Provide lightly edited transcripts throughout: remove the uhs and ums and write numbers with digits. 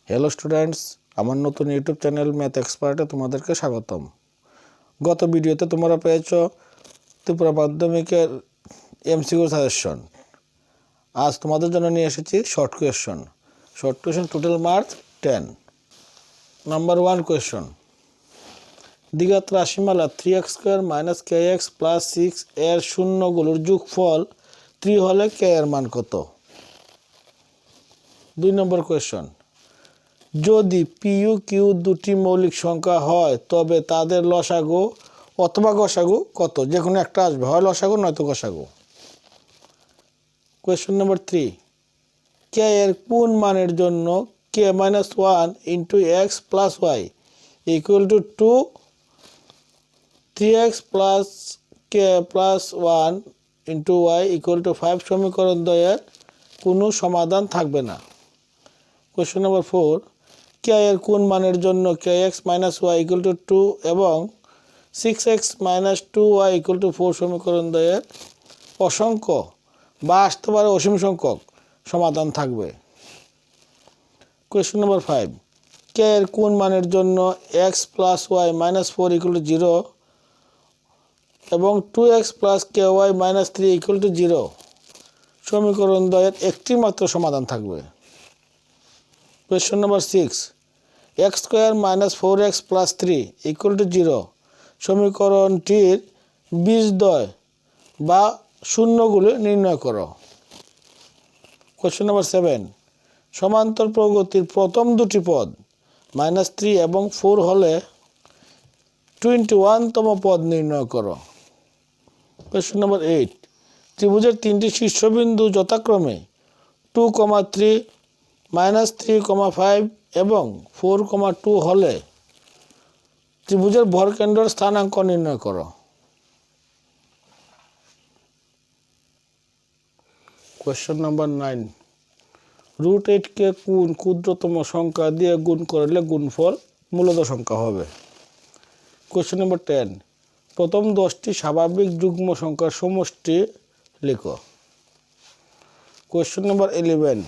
Hello students, আমার নতুন YouTube channel math এক্সপার্টে তোমাদেরকে স্বাগতম। গত ভিডিওতে তোমরা পেয়েছো ত্রিপুরা মাধ্যমিকের এমসিকিউ সাজেশন। আজ তোমাদের জন্য নিয়ে এসেছি short question. Total marks 10। Number 1 question, দ্বিঘাত রাশিমালা 3x² - kx + 6 এর শূন্যগুলোর যোগফল 3 হলে k এর মান কত? 2 নম্বর কোয়েশ্চন, যদি পিইউ কিউ দুটি মৌলিক সংখ্যা হয় তবে তাদের লসাগু অথবা গসাগু কত? যে কোনো একটা আসবে, হয় লসাগু নয়তো গসাগু। কোয়েশ্চন নাম্বার 3, কে এর কোন মানের জন্য k - 1 * x + y = 2 3x + k + 1 * y = 5 সমীকরণ দ্বয়ের কোনো সমাধান থাকবে না। কোয়েশ্চন নাম্বার 4, k এর কোন মানের জন্য kx - y = 2 এবং 6x - 2y = 4 সমীকরণ দ্বয়ের অসংখ্য বা আসতে পারে অসীম সংখ্যক সমাধান থাকবে। কোয়েশ্চন নাম্বার 5, k এর কোন মানের জন্য x + y - 4 = 0 এবং 2x + ky - 3 = 0 সমীকরণ দ্বয়ের একটি মাত্র সমাধান থাকবে। কোয়েশ্চন নাম্বার 6, x² - 4x + 3 = 0 সমীকরণটির বীজদ্বয় বা শূন্যগুলি নির্ণয় করো। কোয়েশ্চন নাম্বার 7, সমান্তর প্রগতির প্রথম দুটি পদ -3 এবং 4 হলে 21তম পদ নির্ণয় করো। কোয়েশ্চন নাম্বার 8, ত্রিভুজের তিনটি শীর্ষবিন্দু যথাক্রমে 2, 3, -3, 5 এবং 4, 2 হলে ত্রিভুজের ভরকেন্দ্রের স্থানাঙ্ক নির্ণয় করো। কোয়েশ্চন নাম্বার 9, √8কে কোন ক্ষুদ্রতম সংখ্যা দিয়ে গুণ করলে গুণফল মূলদ সংখ্যা হবে? কোয়েশ্চন নাম্বার 10, প্রথম 10টি স্বাভাবিক যুগ্ম সংখ্যার সমষ্টি লিখো। কোয়েশ্চন নাম্বার 11,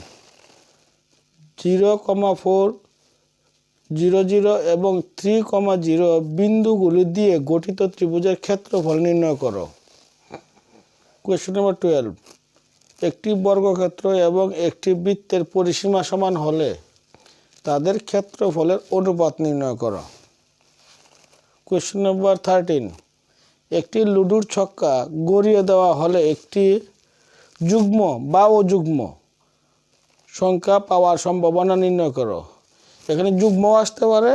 0, 4, 0, 0 এবং 3, 0 বিন্দুগুলি দিয়ে গঠিত ত্রিভুজের ক্ষেত্রফল নির্ণয় করো। কোয়েশ্চন নাম্বার 12, একটি বর্গক্ষেত্র এবং একটি বৃত্তের পরিসীমা সমান হলে তাদের ক্ষেত্রফলের অনুপাত নির্ণয় করো। কোয়েশ্চন নাম্বার 13, একটি লুডোর ছক্কা গড়িয়ে দেওয়া হলে একটি যুগ্ম বা অযুগ্ম সংখ্যা পাওয়ার সম্ভাবনা নির্ণয় করো। এখানে যুগ্মও আসতে পারে,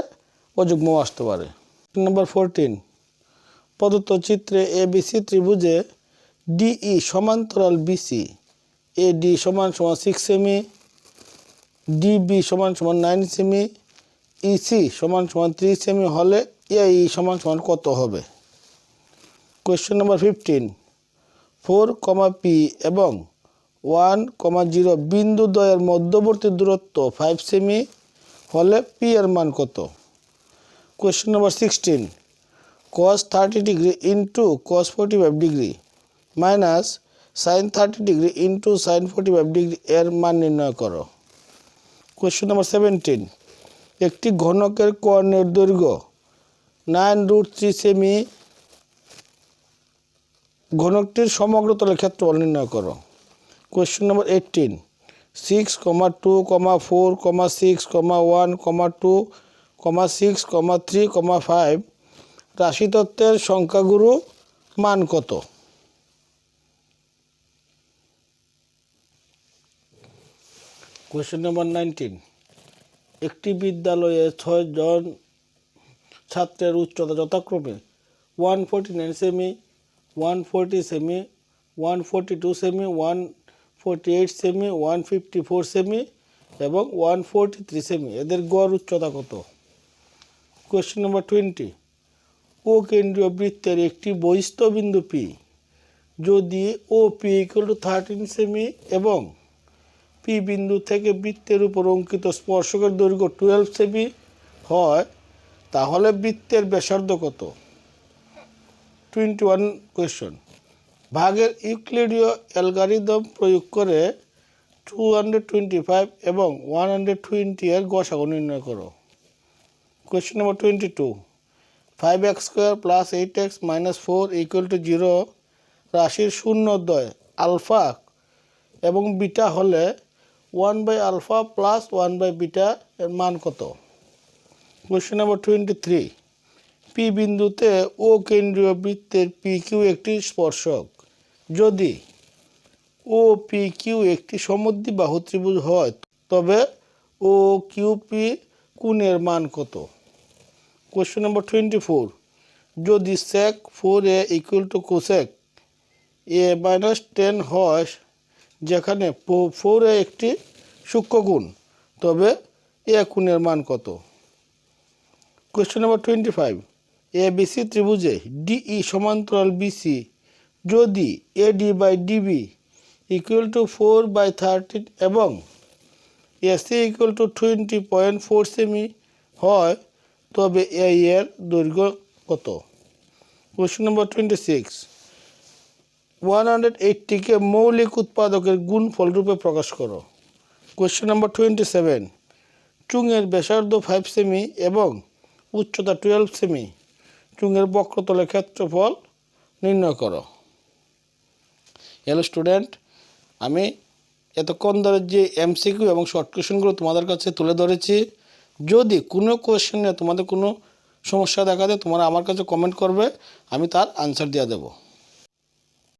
অযুগ্মও আসতে পারে। নাম্বার 14, প্রদত্ত চিত্রে এবিসি ত্রিভুজে ডিই সমান্তরাল বিসি, এডি = 6 semi, DB = 9 semi, EC = 3 semi হলে এই = কত হবে? কোয়েশ্চন নাম্বার 15, 4, p এবং 1, 0 বিন্দু দ্বয়ের মধ্যবর্তী দূরত্ব 5 সেমি হলে পি এর মান কত? Question number 16, cos 30° * cos 45° minus sin 30° * sin 45° এর মান নির্ণয় করো। কোয়েশ্চন নাম্বার 17, একটি ঘনকের কর্ণের দৈর্ঘ্য 9√3 সেমি, ঘনকটির সমগ্র তলের ক্ষেত্রফল নির্ণয় করো। কোয়েশ্চন নাম্বার 18, 6, 2, 4, 6, 1, 2, 6, 3, 5 রাশিতত্ত্বের সংখ্যাগুরু মান কত? কোয়েশ্চন নাম্বার 19, একটি বিদ্যালয়ে 6 জন ছাত্রের উচ্চতা যথাক্রমে 149 semi, 140 semi, 142 semi, 148 semi, 154 semi এবং 143 সেমি। এদের গড় উচ্চতা কত? কোয়েশ্চন নাম্বার 20, ও কেন্দ্রীয় বৃত্তের একটি বহিস্থ বিন্দু পি যদি ও পি = 13 সেমি এবং পি বিন্দু থেকে বৃত্তের উপর অঙ্কিত স্পর্শকের দৈর্ঘ্য 12 সেমি হয় তাহলে বৃত্তের ব্যাসার্ধ কত? 21 কোয়েশ্চন, ভাগের ইউক্লিডীয় অ্যালগরিদম প্রয়োগ করে 225 এবং 120 এর গসাগু নির্ণয় করো। Question number 22, 5x square plus 8x minus 4 equal to 0 রাশির শূন্যদ্বয় আলফা এবং বিটা হলে 1/α প্লাস 1/β এর মান কত? কোয়েশ্চেন নাম্বার 23, পি বিন্দুতে ও কেন্দ্রীয় বৃত্তের পি কিউ একটি স্পর্শক। যদি ও পি কিউ একটি সমদ্বিবাহু ত্রিভুজ হয় তবে ও কিউ পি কোণের মান কত? কোয়েশ্চেন নাম্বার 24, যদি sec 4a equal to cosec a minus 10 হয় যেখানে 4a একটি সূক্ষ্মকোণ তবে এ কোণের মান কত? কোয়েশ্চেন নাম্বার 25, এ বিসি ত্রিভুজে ডিই সমান্তরাল বিসি যদি AD by DB equal to 4/13 এবং এসি ইকুয়াল টু 20.4 সেমি হয় তবে এই এর দৈর্ঘ্য কত? কোয়েশ্চেন নাম্বার 26, 180কে মৌলিক উৎপাদকের গুণফল রূপে প্রকাশ করো। কোয়েশ্চেন নাম্বার 27, চুঙের ব্যাসার্ধ 5 সেমি এবং উচ্চতা 12 সেমি, চুঙের বক্রতলের ক্ষেত্রফল নির্ণয় করো। হ্যালো স্টুডেন্ট, আমি এতক্ষণ ধরে যে এমসিকিউ এবং শর্ট কোয়েশ্চেনগুলো তোমাদের কাছে তুলে ধরেছি। যদি কোনো কোয়েশ্চেনে তোমাদের কোনো সমস্যা দেখা দেয় তোমরা আমার কাছে কমেন্ট করবে, আমি তার আনসার দিয়ে দেবো।